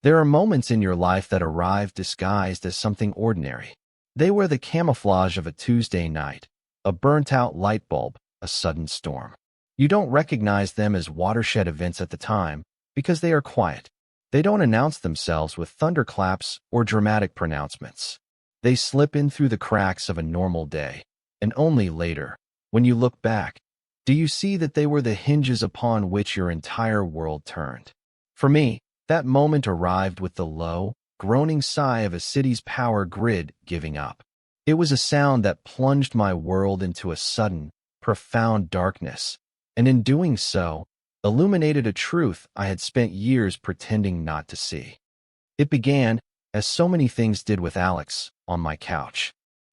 There are moments in your life that arrive disguised as something ordinary. They wear the camouflage of a Tuesday night, a burnt-out light bulb, a sudden storm. You don't recognize them as watershed events at the time because they are quiet. They don't announce themselves with thunderclaps or dramatic pronouncements. They slip in through the cracks of a normal day, and only later, when you look back, do you see that they were the hinges upon which your entire world turned. For me, that moment arrived with the low, groaning sigh of a city's power grid giving up. It was a sound that plunged my world into a sudden, profound darkness, and in doing so, illuminated a truth I had spent years pretending not to see. It began, as so many things did with Alex, on my couch.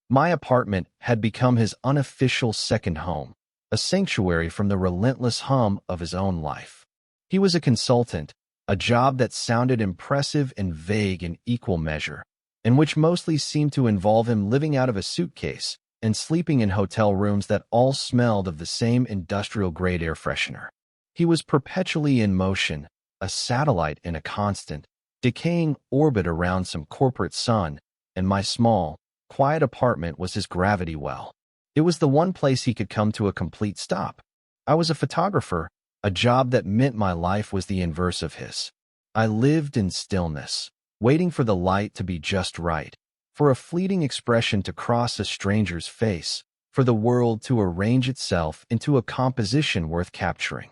My apartment had become his unofficial second home, a sanctuary from the relentless hum of his own life. He was a consultant, a job that sounded impressive and vague in equal measure, and which mostly seemed to involve him living out of a suitcase and sleeping in hotel rooms that all smelled of the same industrial-grade air freshener. He was perpetually in motion, a satellite in a constant, decaying orbit around some corporate sun, and my small, quiet apartment was his gravity well. It was the one place he could come to a complete stop. I was a photographer, a job that meant my life was the inverse of his. I lived in stillness, waiting for the light to be just right, for a fleeting expression to cross a stranger's face, for the world to arrange itself into a composition worth capturing.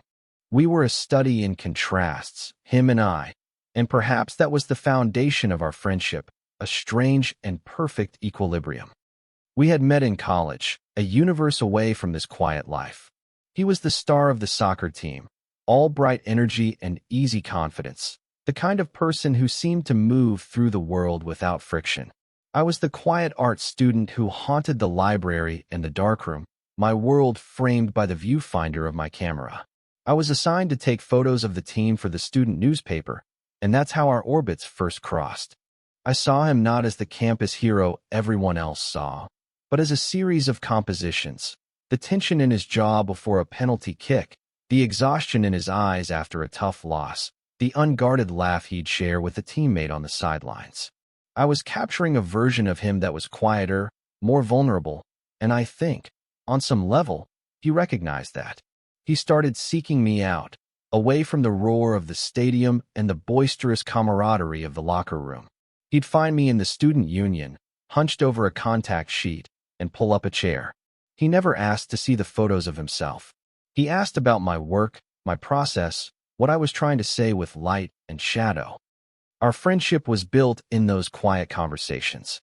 We were a study in contrasts, him and I, and perhaps that was the foundation of our friendship, a strange and perfect equilibrium. We had met in college, a universe away from this quiet life. He was the star of the soccer team, all bright energy and easy confidence, the kind of person who seemed to move through the world without friction. I was the quiet art student who haunted the library and the darkroom, my world framed by the viewfinder of my camera. I was assigned to take photos of the team for the student newspaper, and that's how our orbits first crossed. I saw him not as the campus hero everyone else saw, but as a series of compositions, the tension in his jaw before a penalty kick, the exhaustion in his eyes after a tough loss, the unguarded laugh he'd share with a teammate on the sidelines. I was capturing a version of him that was quieter, more vulnerable, and I think, on some level, he recognized that. He started seeking me out, away from the roar of the stadium and the boisterous camaraderie of the locker room. He'd find me in the student union, hunched over a contact sheet, and pull up a chair. He never asked to see the photos of himself. He asked about my work, my process, what I was trying to say with light and shadow. Our friendship was built in those quiet conversations.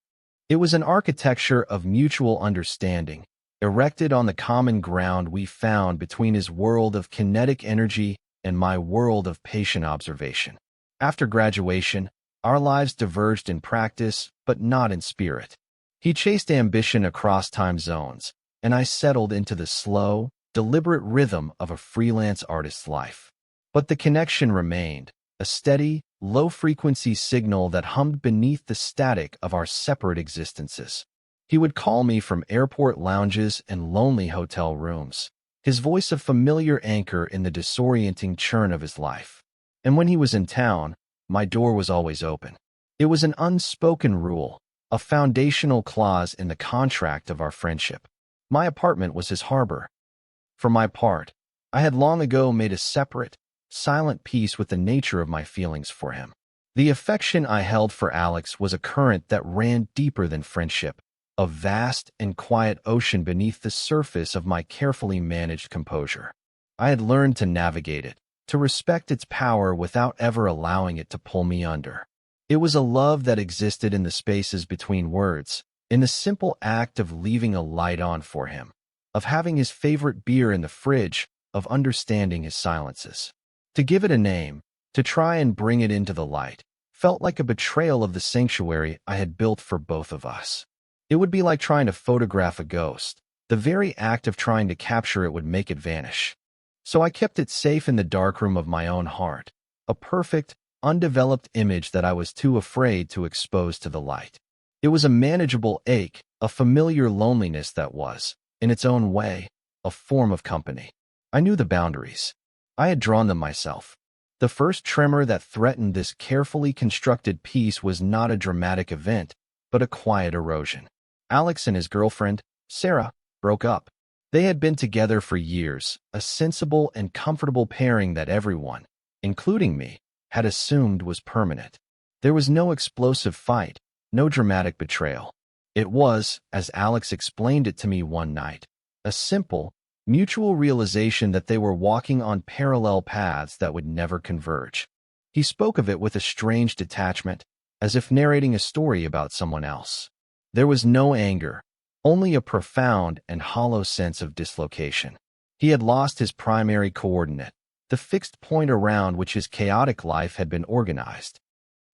It was an architecture of mutual understanding, erected on the common ground we found between his world of kinetic energy and my world of patient observation. After graduation, our lives diverged in practice, but not in spirit. He chased ambition across time zones, and I settled into the slow, deliberate rhythm of a freelance artist's life. But the connection remained, a steady, low-frequency signal that hummed beneath the static of our separate existences. He would call me from airport lounges and lonely hotel rooms, his voice a familiar anchor in the disorienting churn of his life. And when he was in town, my door was always open. It was an unspoken rule, a foundational clause in the contract of our friendship. My apartment was his harbor. For my part, I had long ago made a separate, silent peace with the nature of my feelings for him. The affection I held for Alex was a current that ran deeper than friendship, a vast and quiet ocean beneath the surface of my carefully managed composure. I had learned to navigate it, to respect its power without ever allowing it to pull me under. It was a love that existed in the spaces between words, in the simple act of leaving a light on for him, of having his favorite beer in the fridge, of understanding his silences. To give it a name, to try and bring it into the light, felt like a betrayal of the sanctuary I had built for both of us. It would be like trying to photograph a ghost. The very act of trying to capture it would make it vanish. So I kept it safe in the darkroom of my own heart, a perfect, undeveloped image that I was too afraid to expose to the light. It was a manageable ache, a familiar loneliness that was, in its own way, a form of company. I knew the boundaries. I had drawn them myself. The first tremor that threatened this carefully constructed peace was not a dramatic event, but a quiet erosion. Alex and his girlfriend, Sarah, broke up. They had been together for years, a sensible and comfortable pairing that everyone, including me, had assumed was permanent. There was no explosive fight, no dramatic betrayal. It was, as Alex explained it to me one night, a simple, mutual realization that they were walking on parallel paths that would never converge. He spoke of it with a strange detachment, as if narrating a story about someone else. There was no anger, only a profound and hollow sense of dislocation. He had lost his primary coordinate, the fixed point around which his chaotic life had been organized.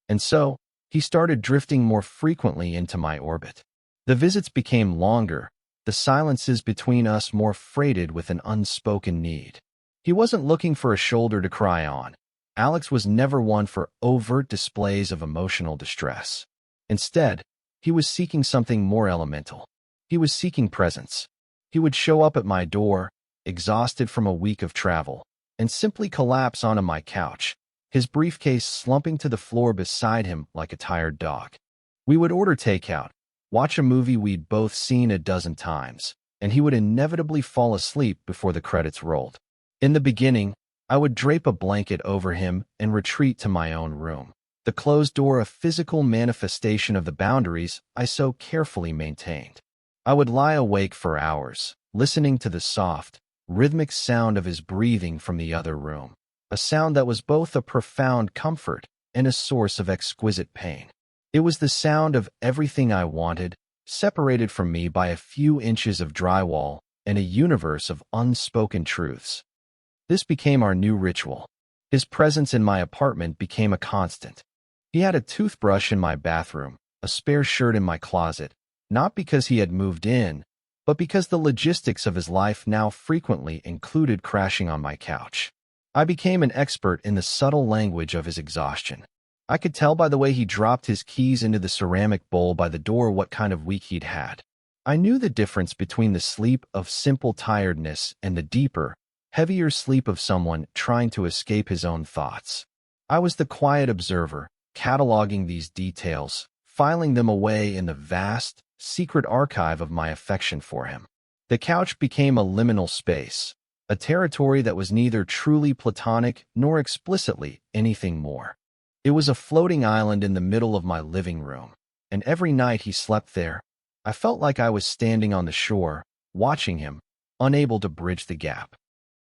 And so, he started drifting more frequently into my orbit. The visits became longer, the silences between us more freighted with an unspoken need. He wasn't looking for a shoulder to cry on. Alex was never one for overt displays of emotional distress. Instead, he was seeking something more elemental. He was seeking presence. He would show up at my door, exhausted from a week of travel, and simply collapse onto my couch, his briefcase slumping to the floor beside him like a tired dog. We would order takeout, watch a movie we'd both seen a dozen times, and he would inevitably fall asleep before the credits rolled. In the beginning, I would drape a blanket over him and retreat to my own room, the closed door a physical manifestation of the boundaries I so carefully maintained. I would lie awake for hours, listening to the soft, rhythmic sound of his breathing from the other room, a sound that was both a profound comfort and a source of exquisite pain. It was the sound of everything I wanted, separated from me by a few inches of drywall and a universe of unspoken truths. This became our new ritual. His presence in my apartment became a constant. He had a toothbrush in my bathroom, a spare shirt in my closet, not because he had moved in, but because the logistics of his life now frequently included crashing on my couch. I became an expert in the subtle language of his exhaustion. I could tell by the way he dropped his keys into the ceramic bowl by the door what kind of week he'd had. I knew the difference between the sleep of simple tiredness and the deeper, heavier sleep of someone trying to escape his own thoughts. I was the quiet observer, cataloging these details, filing them away in the vast, secret archive of my affection for him. The couch became a liminal space, a territory that was neither truly platonic nor explicitly anything more. It was a floating island in the middle of my living room, and every night he slept there, I felt like I was standing on the shore, watching him, unable to bridge the gap.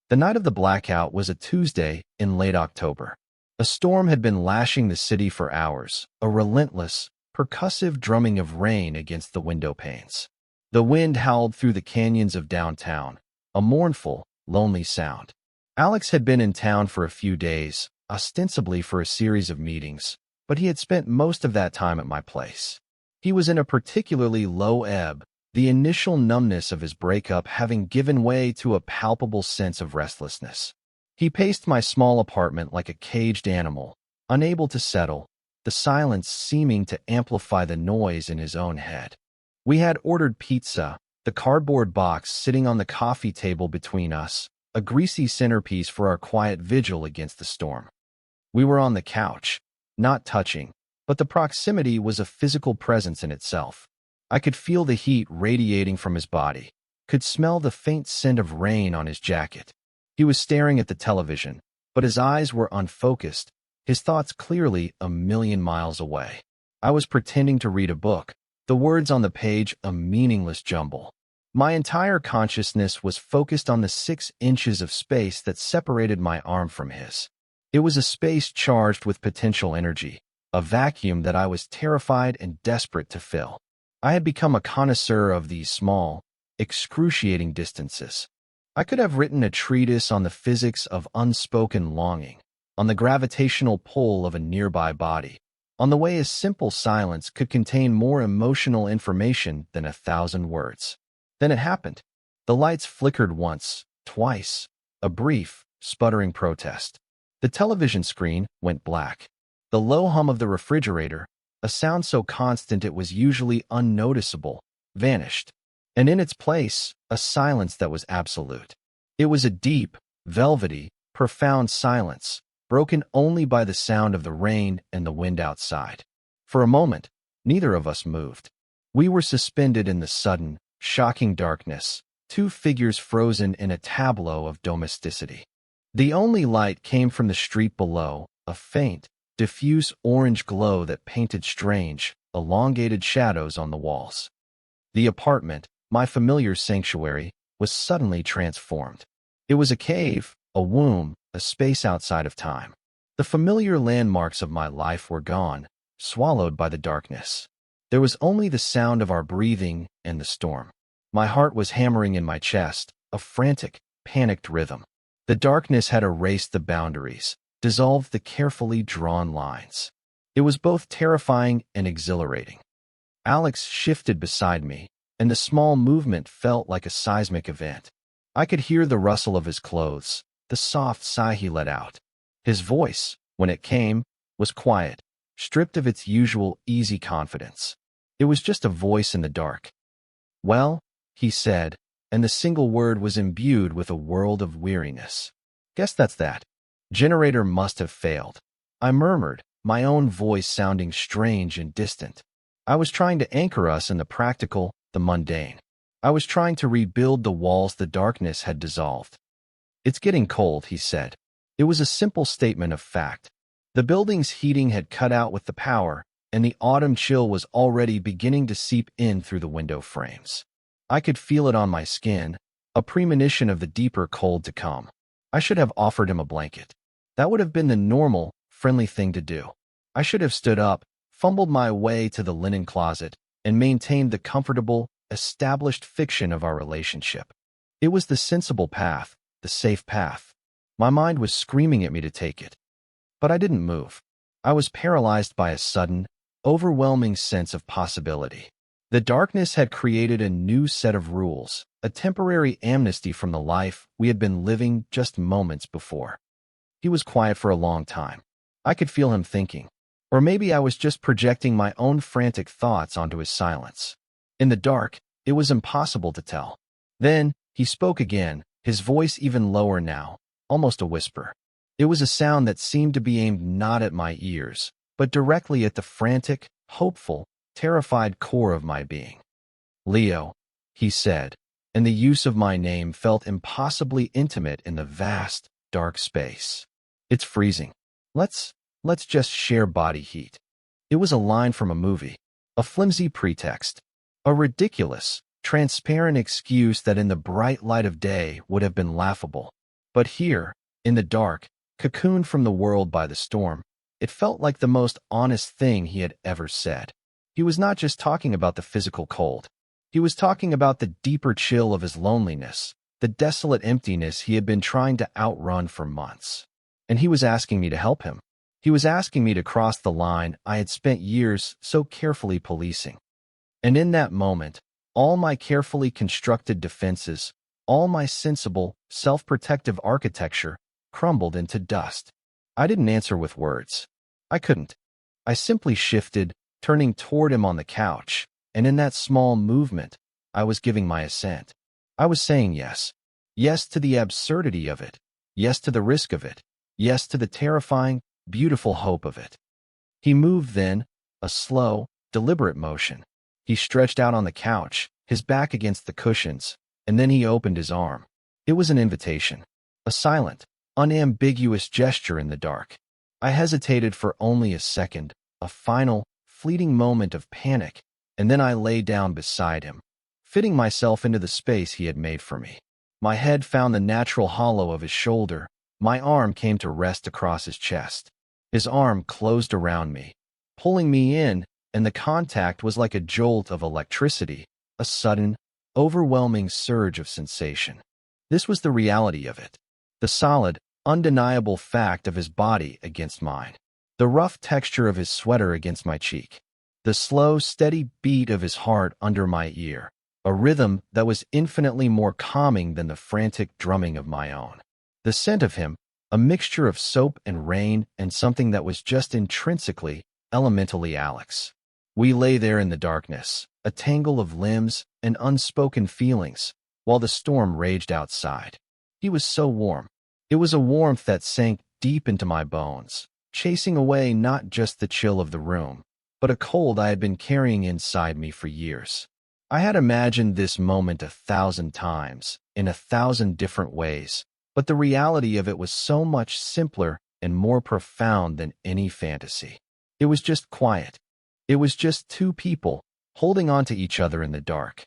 The night of the blackout was a Tuesday in late October. A storm had been lashing the city for hours, a relentless, percussive drumming of rain against the window panes. The wind howled through the canyons of downtown, a mournful, lonely sound. Alex had been in town for a few days, ostensibly for a series of meetings, but he had spent most of that time at my place. He was in a particularly low ebb, the initial numbness of his breakup having given way to a palpable sense of restlessness. He paced my small apartment like a caged animal, unable to settle, the silence seeming to amplify the noise in his own head. We had ordered pizza, the cardboard box sitting on the coffee table between us, a greasy centerpiece for our quiet vigil against the storm. We were on the couch, not touching, but the proximity was a physical presence in itself. I could feel the heat radiating from his body, could smell the faint scent of rain on his jacket. He was staring at the television, but his eyes were unfocused, his thoughts clearly a million miles away. I was pretending to read a book, the words on the page a meaningless jumble. My entire consciousness was focused on the 6 inches of space that separated my arm from his. It was a space charged with potential energy, a vacuum that I was terrified and desperate to fill. I had become a connoisseur of these small, excruciating distances. I could have written a treatise on the physics of unspoken longing, on the gravitational pull of a nearby body, on the way a simple silence could contain more emotional information than 1,000 words. Then it happened. The lights flickered once, twice, a brief, sputtering protest. The television screen went black. The low hum of the refrigerator, a sound so constant it was usually unnoticeable, vanished. And in its place, a silence that was absolute. It was a deep, velvety, profound silence, broken only by the sound of the rain and the wind outside. For a moment, neither of us moved. We were suspended in the sudden, shocking darkness, two figures frozen in a tableau of domesticity. The only light came from the street below, a faint, diffuse orange glow that painted strange, elongated shadows on the walls. The apartment, my familiar sanctuary, was suddenly transformed. It was a cave, a womb, a space outside of time. The familiar landmarks of my life were gone, swallowed by the darkness. There was only the sound of our breathing and the storm. My heart was hammering in my chest, a frantic, panicked rhythm. The darkness had erased the boundaries, dissolved the carefully drawn lines. It was both terrifying and exhilarating. Alex shifted beside me, and the small movement felt like a seismic event. I could hear the rustle of his clothes, the soft sigh he let out. His voice, when it came, was quiet, stripped of its usual easy confidence. It was just a voice in the dark. "Well," he said, and the single word was imbued with a world of weariness. "Guess that's that. Generator must have failed." I murmured, my own voice sounding strange and distant. I was trying to anchor us in the practical, the mundane. I was trying to rebuild the walls the darkness had dissolved. "It's getting cold," he said. It was a simple statement of fact. The building's heating had cut out with the power, and the autumn chill was already beginning to seep in through the window frames. I could feel it on my skin, a premonition of the deeper cold to come. I should have offered him a blanket. That would have been the normal, friendly thing to do. I should have stood up, fumbled my way to the linen closet, and maintained the comfortable, established fiction of our relationship. It was the sensible path, the safe path. My mind was screaming at me to take it. But I didn't move. I was paralyzed by a sudden, overwhelming sense of possibility. The darkness had created a new set of rules, a temporary amnesty from the life we had been living just moments before. He was quiet for a long time. I could feel him thinking. Or maybe I was just projecting my own frantic thoughts onto his silence. In the dark, it was impossible to tell. Then, he spoke again, his voice even lower now, almost a whisper. It was a sound that seemed to be aimed not at my ears, but directly at the frantic, hopeful, terrified core of my being. "Leo," he said, and the use of my name felt impossibly intimate in the vast, dark space. "It's freezing. Let's just share body heat." It was a line from a movie, a flimsy pretext, a ridiculous, transparent excuse that in the bright light of day would have been laughable. But here, in the dark, cocooned from the world by the storm, it felt like the most honest thing he had ever said. He was not just talking about the physical cold. He was talking about the deeper chill of his loneliness, the desolate emptiness he had been trying to outrun for months. And he was asking me to help him. He was asking me to cross the line I had spent years so carefully policing. And in that moment, all my carefully constructed defenses, all my sensible, self-protective architecture crumbled into dust. I didn't answer with words. I couldn't. I simply shifted, turning toward him on the couch, and in that small movement, I was giving my assent. I was saying yes. Yes to the absurdity of it. Yes to the risk of it. Yes to the terrifying, beautiful hope of it. He moved then, a slow, deliberate motion. He stretched out on the couch, his back against the cushions, and then he opened his arm. It was an invitation, a silent, unambiguous gesture in the dark. I hesitated for only a second, a final, fleeting moment of panic, and then I lay down beside him, fitting myself into the space he had made for me. My head found the natural hollow of his shoulder. My arm came to rest across his chest. His arm closed around me, pulling me in, and the contact was like a jolt of electricity, a sudden, overwhelming surge of sensation. This was the reality of it, the solid, undeniable fact of his body against mine, the rough texture of his sweater against my cheek, the slow, steady beat of his heart under my ear, a rhythm that was infinitely more calming than the frantic drumming of my own. The scent of him, a mixture of soap and rain and something that was just intrinsically, elementally Alex. We lay there in the darkness, a tangle of limbs and unspoken feelings, while the storm raged outside. He was so warm. It was a warmth that sank deep into my bones, chasing away not just the chill of the room, but a cold I had been carrying inside me for years. I had imagined this moment 1,000 times, in 1,000 different ways, but the reality of it was so much simpler and more profound than any fantasy. It was just quiet. It was just two people, holding on to each other in the dark.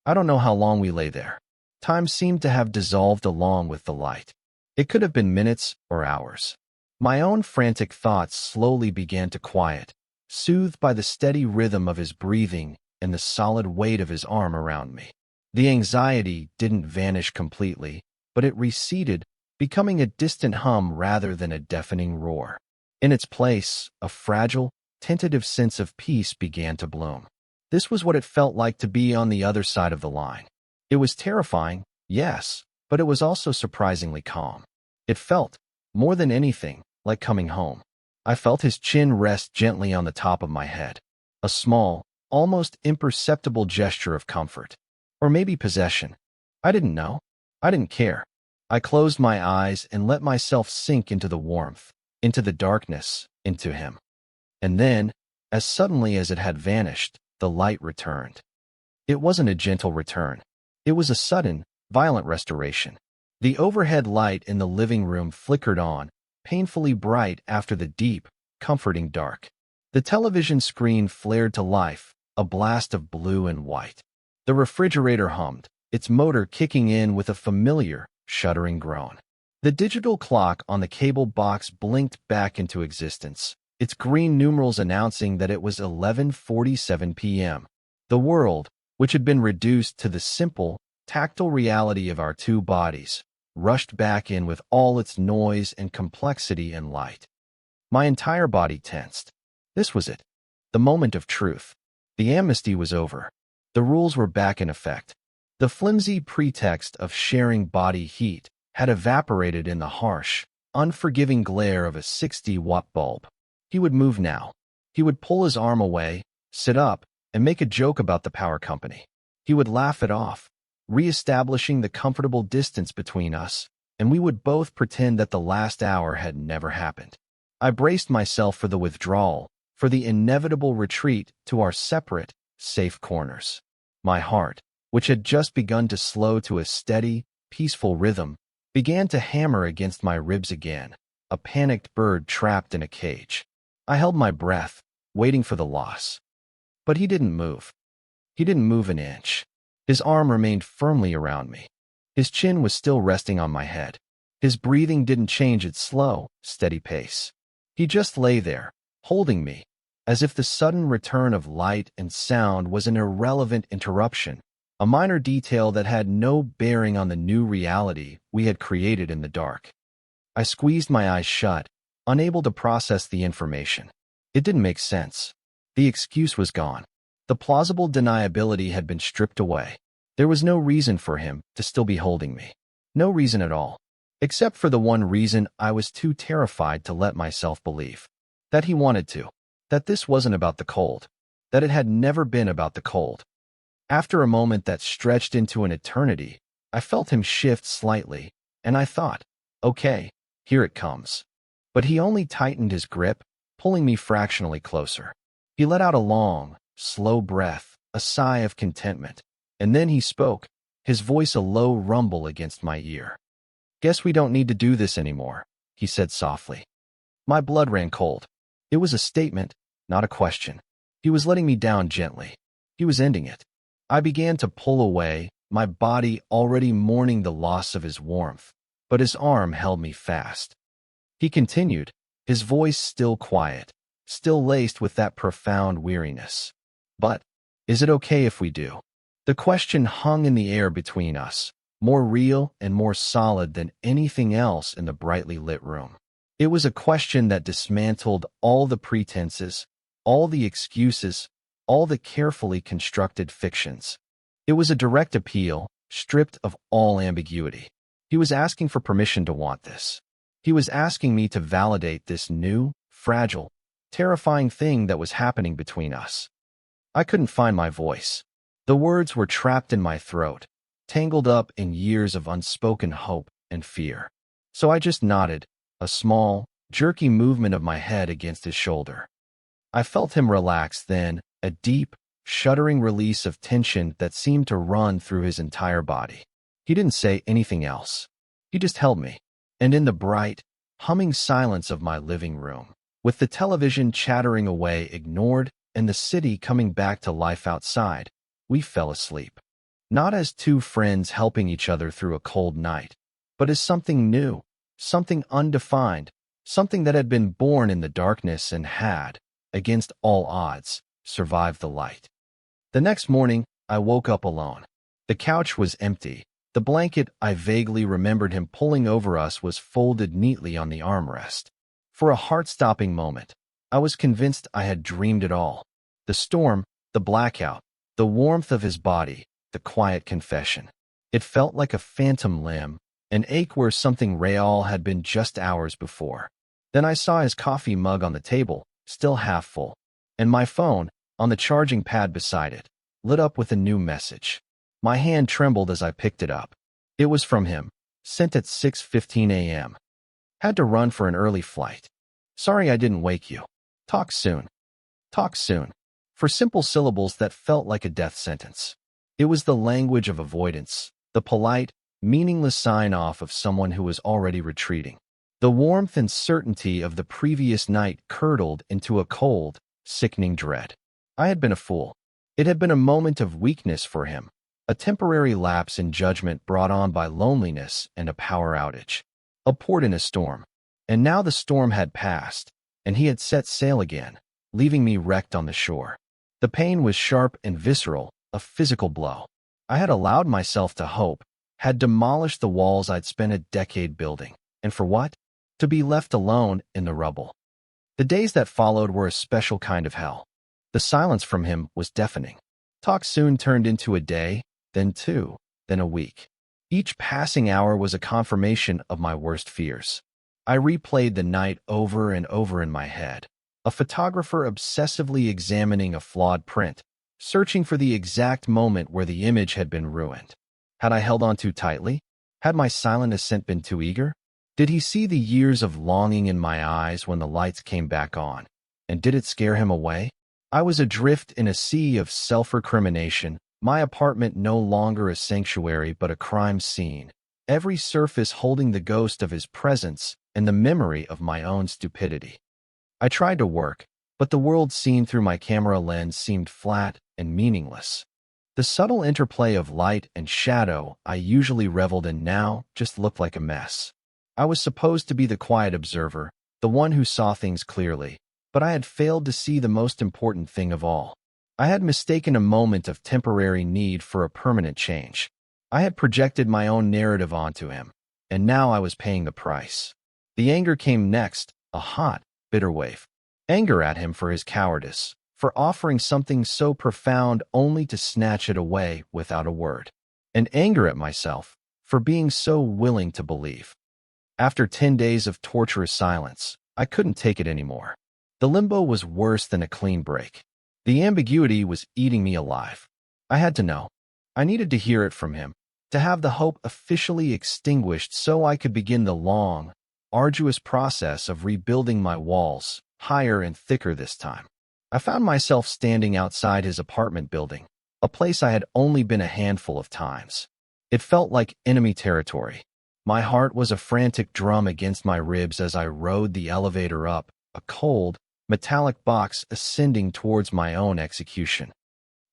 I don't know how long we lay there. Time seemed to have dissolved along with the light. It could have been minutes or hours. My own frantic thoughts slowly began to quiet, soothed by the steady rhythm of his breathing and the solid weight of his arm around me. The anxiety didn't vanish completely, but it receded, becoming a distant hum rather than a deafening roar. In its place, a fragile, tentative sense of peace began to bloom. This was what it felt like to be on the other side of the line. It was terrifying, yes, but it was also surprisingly calm. It felt, more than anything, like coming home. I felt his chin rest gently on the top of my head. A small, almost imperceptible gesture of comfort. Or maybe possession. I didn't know. I didn't care. I closed my eyes and let myself sink into the warmth, into the darkness, into him. And then, as suddenly as it had vanished, the light returned. It wasn't a gentle return. It was a sudden, violent restoration. The overhead light in the living room flickered on, painfully bright after the deep, comforting dark. The television screen flared to life, a blast of blue and white. The refrigerator hummed, its motor kicking in with a familiar, shuddering groan. The digital clock on the cable box blinked back into existence, its green numerals announcing that it was 11:47 p.m. The world, which had been reduced to the simple, tactile reality of our two bodies, rushed back in with all its noise and complexity and light. My entire body tensed. This was it. The moment of truth. The amnesty was over. The rules were back in effect. The flimsy pretext of sharing body heat had evaporated in the harsh, unforgiving glare of a 60-watt bulb. He would move now. He would pull his arm away, sit up, and make a joke about the power company. He would laugh it off, re-establishing the comfortable distance between us, and we would both pretend that the last hour had never happened. I braced myself for the withdrawal, for the inevitable retreat to our separate, safe corners. My heart, which had just begun to slow to a steady, peaceful rhythm, began to hammer against my ribs again, a panicked bird trapped in a cage. I held my breath, waiting for the loss. But he didn't move. He didn't move an inch. His arm remained firmly around me. His chin was still resting on my head. His breathing didn't change its slow, steady pace. He just lay there, holding me, as if the sudden return of light and sound was an irrelevant interruption, a minor detail that had no bearing on the new reality we had created in the dark. I squeezed my eyes shut, unable to process the information. It didn't make sense. The excuse was gone. The plausible deniability had been stripped away. There was no reason for him to still be holding me. No reason at all. Except for the one reason I was too terrified to let myself believe. That he wanted to. That this wasn't about the cold. That it had never been about the cold. After a moment that stretched into an eternity, I felt him shift slightly, and I thought, okay, here it comes. But he only tightened his grip, pulling me fractionally closer. He let out a long, slow breath, a sigh of contentment, and then he spoke, his voice a low rumble against my ear. "Guess we don't need to do this anymore," he said softly. My blood ran cold. It was a statement, not a question. He was letting me down gently. He was ending it. I began to pull away, my body already mourning the loss of his warmth, but his arm held me fast. He continued, his voice still quiet, still laced with that profound weariness. "But, is it okay if we do?" The question hung in the air between us, more real and more solid than anything else in the brightly lit room. It was a question that dismantled all the pretenses, all the excuses, all the carefully constructed fictions. It was a direct appeal, stripped of all ambiguity. He was asking for permission to want this. He was asking me to validate this new, fragile, terrifying thing that was happening between us. I couldn't find my voice. The words were trapped in my throat, tangled up in years of unspoken hope and fear. So I just nodded, a small, jerky movement of my head against his shoulder. I felt him relax then, a deep, shuddering release of tension that seemed to run through his entire body. He didn't say anything else. He just held me. And in the bright, humming silence of my living room, with the television chattering away ignored and the city coming back to life outside, we fell asleep. Not as two friends helping each other through a cold night, but as something new, something undefined, something that had been born in the darkness and had, against all odds, survived the light. The next morning, I woke up alone. The couch was empty. The blanket I vaguely remembered him pulling over us was folded neatly on the armrest. For a heart-stopping moment, I was convinced I had dreamed it all. The storm, the blackout, the warmth of his body, the quiet confession. It felt like a phantom limb, an ache where something real had been just hours before. Then I saw his coffee mug on the table, still half full, and my phone, on the charging pad beside it, lit up with a new message. My hand trembled as I picked it up. It was from him, sent at 6:15 a.m. Had to run for an early flight. Sorry I didn't wake you. Talk soon. Talk soon. For simple syllables that felt like a death sentence. It was the language of avoidance, the polite, meaningless sign-off of someone who was already retreating. The warmth and certainty of the previous night curdled into a cold, sickening dread. I had been a fool. It had been a moment of weakness for him, a temporary lapse in judgment brought on by loneliness and a power outage. A port in a storm. And now the storm had passed, and he had set sail again, leaving me wrecked on the shore. The pain was sharp and visceral, a physical blow. I had allowed myself to hope, had demolished the walls I'd spent a decade building. And for what? To be left alone in the rubble. The days that followed were a special kind of hell. The silence from him was deafening. Talk soon turned into a day, then two, then a week. Each passing hour was a confirmation of my worst fears. I replayed the night over and over in my head. A photographer obsessively examining a flawed print, searching for the exact moment where the image had been ruined. Had I held on too tightly? Had my silent assent been too eager? Did he see the years of longing in my eyes when the lights came back on? And did it scare him away? I was adrift in a sea of self-recrimination, my apartment no longer a sanctuary but a crime scene, every surface holding the ghost of his presence and the memory of my own stupidity. I tried to work, but the world seen through my camera lens seemed flat and meaningless. The subtle interplay of light and shadow I usually reveled in now just looked like a mess. I was supposed to be the quiet observer, the one who saw things clearly, but I had failed to see the most important thing of all. I had mistaken a moment of temporary need for a permanent change. I had projected my own narrative onto him, and now I was paying the price. The anger came next, a hot, bitter wave. Anger at him for his cowardice, for offering something so profound only to snatch it away without a word. And anger at myself, for being so willing to believe. After 10 days of torturous silence, I couldn't take it anymore. The limbo was worse than a clean break. The ambiguity was eating me alive. I had to know. I needed to hear it from him, to have the hope officially extinguished so I could begin the long, arduous process of rebuilding my walls, higher and thicker this time. I found myself standing outside his apartment building, a place I had only been a handful of times. It felt like enemy territory. My heart was a frantic drum against my ribs as I rode the elevator up, a cold, metallic box ascending towards my own execution.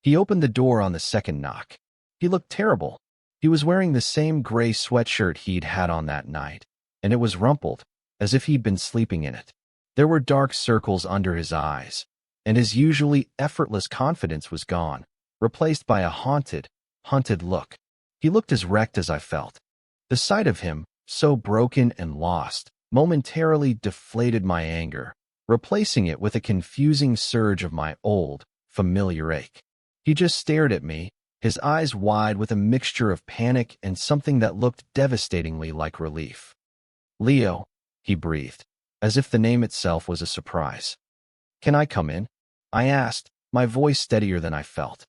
He opened the door on the second knock. He looked terrible. He was wearing the same gray sweatshirt he'd had on that night, and it was rumpled, as if he'd been sleeping in it. There were dark circles under his eyes, and his usually effortless confidence was gone, replaced by a hunted look. He looked as wrecked as I felt. The sight of him, so broken and lost, momentarily deflated my anger, replacing it with a confusing surge of my old, familiar ache. He just stared at me, his eyes wide with a mixture of panic and something that looked devastatingly like relief. "Leo," he breathed, as if the name itself was a surprise. "Can I come in?" I asked, my voice steadier than I felt.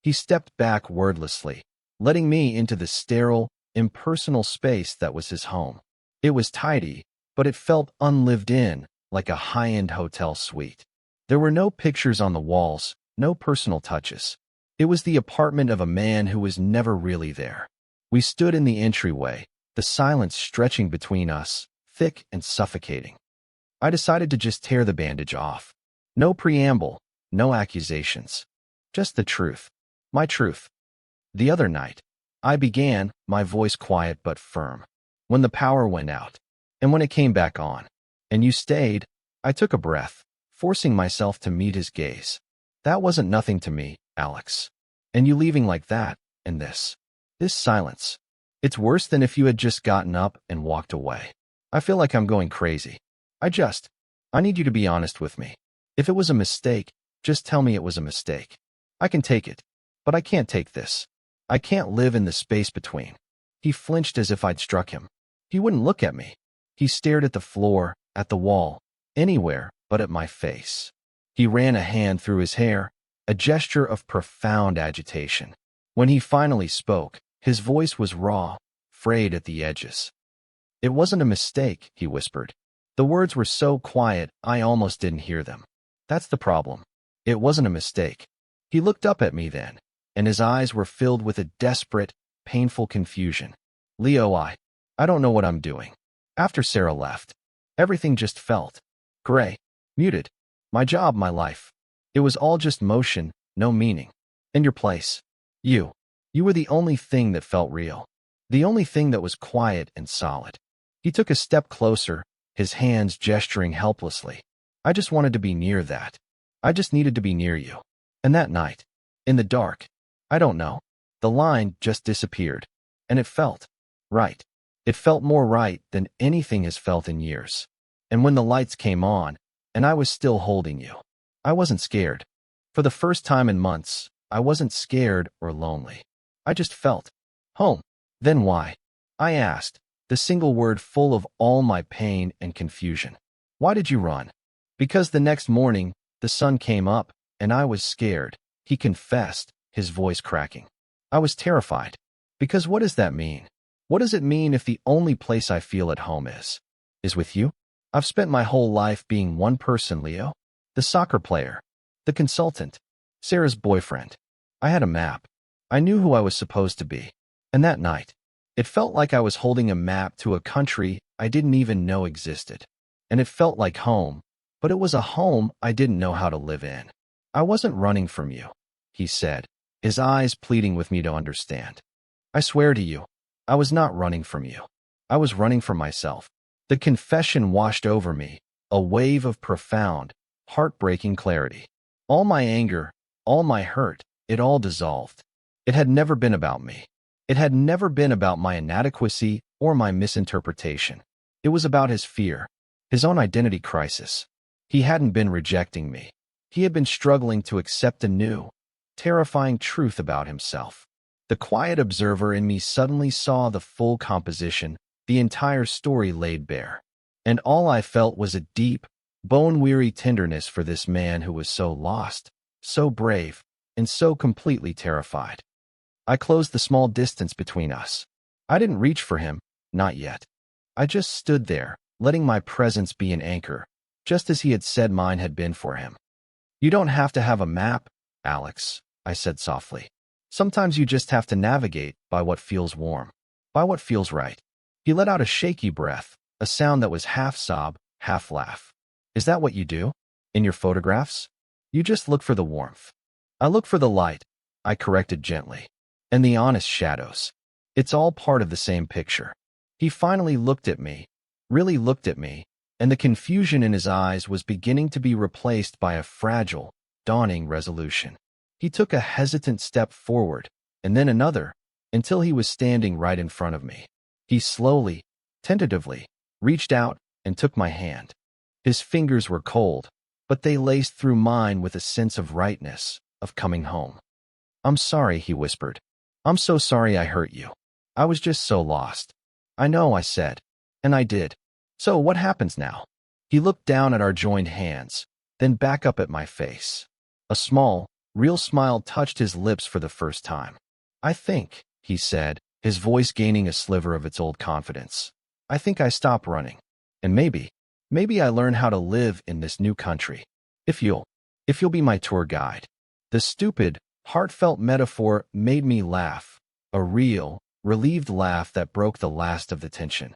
He stepped back wordlessly, letting me into the sterile, impersonal space that was his home. It was tidy, but it felt unlived in, like a high-end hotel suite. There were no pictures on the walls, no personal touches. It was the apartment of a man who was never really there. We stood in the entryway, the silence stretching between us, thick and suffocating. I decided to just tear the bandage off. No preamble, no accusations. Just the truth. My truth. The other night, I began, my voice quiet but firm. When the power went out, and when it came back on, and you stayed, I took a breath, forcing myself to meet his gaze. That wasn't nothing to me, Alex. And you leaving like that, and this silence. It's worse than if you had just gotten up and walked away. I feel like I'm going crazy. I need you to be honest with me. If it was a mistake, just tell me it was a mistake. I can take it, but I can't take this. I can't live in the space between. He flinched as if I'd struck him. He wouldn't look at me. He stared at the floor, at the wall, anywhere but at my face. He ran a hand through his hair, a gesture of profound agitation. When he finally spoke, his voice was raw, frayed at the edges. It wasn't a mistake, he whispered. The words were so quiet I almost didn't hear them. That's the problem. It wasn't a mistake. He looked up at me then, and his eyes were filled with a desperate, painful confusion. Leo, I don't know what I'm doing. After Sarah left, everything just felt gray, muted. My job, my life. It was all just motion, no meaning. And your place. You were the only thing that felt real. The only thing that was quiet and solid. He took a step closer, his hands gesturing helplessly. I just wanted to be near that. I just needed to be near you. And that night, in the dark, I don't know, the line just disappeared. And it felt right. It felt more right than anything has felt in years. And when the lights came on, and I was still holding you, I wasn't scared. For the first time in months, I wasn't scared or lonely. I just felt home. Then why? I asked, the single word full of all my pain and confusion. Why did you run? Because the next morning, the sun came up, and I was scared, he confessed, his voice cracking. I was terrified. Because what does that mean? What does it mean if the only place I feel at home is with you? I've spent my whole life being one person, Leo. The soccer player. The consultant. Sarah's boyfriend. I had a map. I knew who I was supposed to be. And that night, it felt like I was holding a map to a country I didn't even know existed. And it felt like home, but it was a home I didn't know how to live in. I wasn't running from you, he said, his eyes pleading with me to understand. I swear to you, I was not running from you. I was running from myself. The confession washed over me, a wave of profound, heartbreaking clarity. All my anger, all my hurt, it all dissolved. It had never been about me. It had never been about my inadequacy or my misinterpretation. It was about his fear, his own identity crisis. He hadn't been rejecting me. He had been struggling to accept a new, terrifying truth about himself. The quiet observer in me suddenly saw the full composition, the entire story laid bare. And all I felt was a deep, bone-weary tenderness for this man who was so lost, so brave, and so completely terrified. I closed the small distance between us. I didn't reach for him, not yet. I just stood there, letting my presence be an anchor, just as he had said mine had been for him. You don't have to have a map, Alex, I said softly. Sometimes you just have to navigate by what feels warm, by what feels right. He let out a shaky breath, a sound that was half sob, half laugh. Is that what you do? In your photographs? You just look for the warmth. I look for the light, I corrected gently. And the honest shadows. It's all part of the same picture. He finally looked at me, really looked at me, and the confusion in his eyes was beginning to be replaced by a fragile, dawning resolution. He took a hesitant step forward, and then another, until he was standing right in front of me. He slowly, tentatively, reached out and took my hand. His fingers were cold, but they laced through mine with a sense of rightness, of coming home. I'm sorry, he whispered. I'm so sorry I hurt you. I was just so lost. I know, I said. And I did. So what happens now? He looked down at our joined hands, then back up at my face. A small, real smile touched his lips for the first time. I think, he said, his voice gaining a sliver of its old confidence. I think I stop running. And maybe I learn how to live in this new country. If you'll be my tour guide. The stupid, heartfelt metaphor made me laugh, a real, relieved laugh that broke the last of the tension.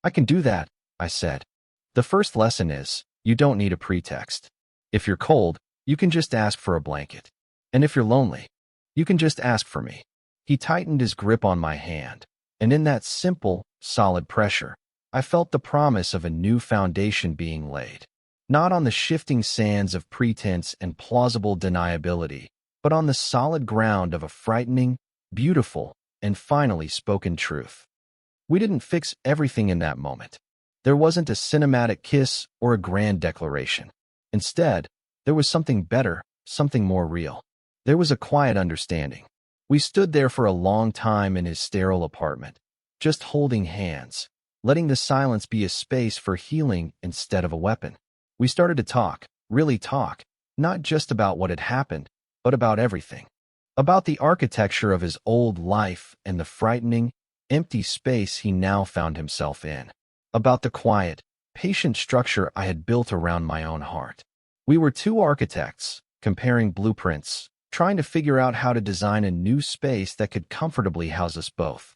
I can do that, I said. The first lesson is, you don't need a pretext. If you're cold, you can just ask for a blanket. And if you're lonely, you can just ask for me. He tightened his grip on my hand, and in that simple, solid pressure, I felt the promise of a new foundation being laid. Not on the shifting sands of pretense and plausible deniability, but on the solid ground of a frightening, beautiful, and finally spoken truth. We didn't fix everything in that moment. There wasn't a cinematic kiss or a grand declaration. Instead, there was something better, something more real. There was a quiet understanding. We stood there for a long time in his sterile apartment, just holding hands, letting the silence be a space for healing instead of a weapon. We started to talk, really talk, not just about what had happened, but about everything. About the architecture of his old life and the frightening, empty space he now found himself in. About the quiet, patient structure I had built around my own heart. We were two architects, comparing blueprints, trying to figure out how to design a new space that could comfortably house us both.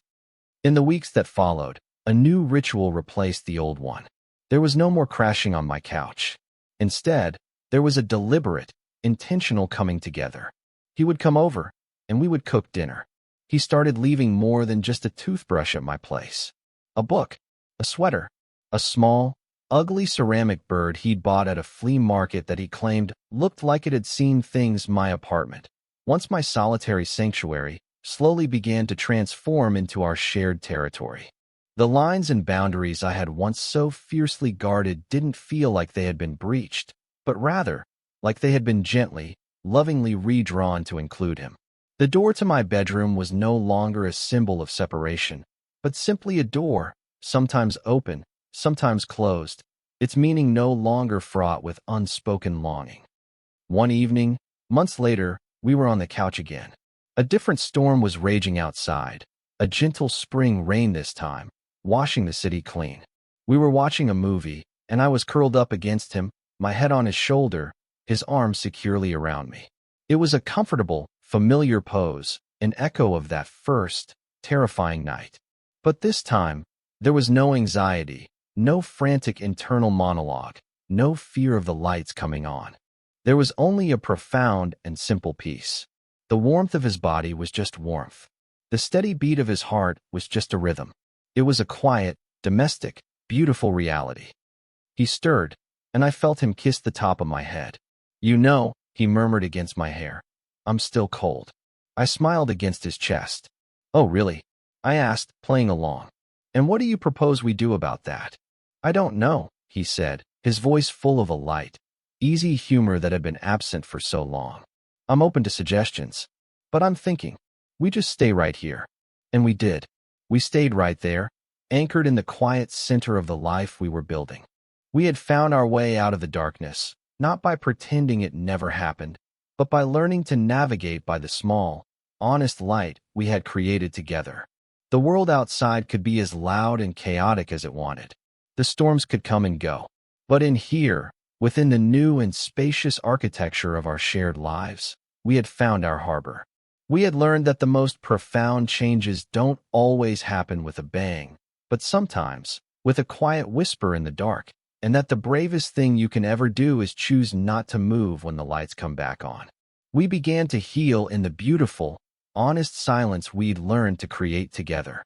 In the weeks that followed, a new ritual replaced the old one. There was no more crashing on my couch. Instead, there was a deliberate, intentional coming together. He would come over, and we would cook dinner. He started leaving more than just a toothbrush at my place. A book, a sweater, a small, ugly ceramic bird he'd bought at a flea market that he claimed looked like it had seen things my apartment, once my solitary sanctuary, slowly began to transform into our shared territory. The lines and boundaries I had once so fiercely guarded didn't feel like they had been breached, but rather, like they had been gently, lovingly redrawn to include him. The door to my bedroom was no longer a symbol of separation, but simply a door, sometimes open, sometimes closed, its meaning no longer fraught with unspoken longing. One evening, months later, we were on the couch again. A different storm was raging outside, a gentle spring rain this time, washing the city clean. We were watching a movie, and I was curled up against him, my head on his shoulder, his arms securely around me. It was a comfortable, familiar pose, an echo of that first, terrifying night. But this time, there was no anxiety, no frantic internal monologue, no fear of the lights coming on. There was only a profound and simple peace. The warmth of his body was just warmth. The steady beat of his heart was just a rhythm. It was a quiet, domestic, beautiful reality. He stirred, and I felt him kiss the top of my head. "You know," he murmured against my hair, "I'm still cold." I smiled against his chest. "Oh, really?" I asked, playing along. "And what do you propose we do about that?" "I don't know," he said, his voice full of a light, easy humor that had been absent for so long. "I'm open to suggestions, but I'm thinking, we just stay right here." And we did. We stayed right there, anchored in the quiet center of the life we were building. We had found our way out of the darkness, not by pretending it never happened, but by learning to navigate by the small, honest light we had created together. The world outside could be as loud and chaotic as it wanted. The storms could come and go. But in here, within the new and spacious architecture of our shared lives, we had found our harbor. We had learned that the most profound changes don't always happen with a bang, but sometimes with a quiet whisper in the dark, and that the bravest thing you can ever do is choose not to move when the lights come back on. We began to heal in the beautiful, honest silence we'd learned to create together.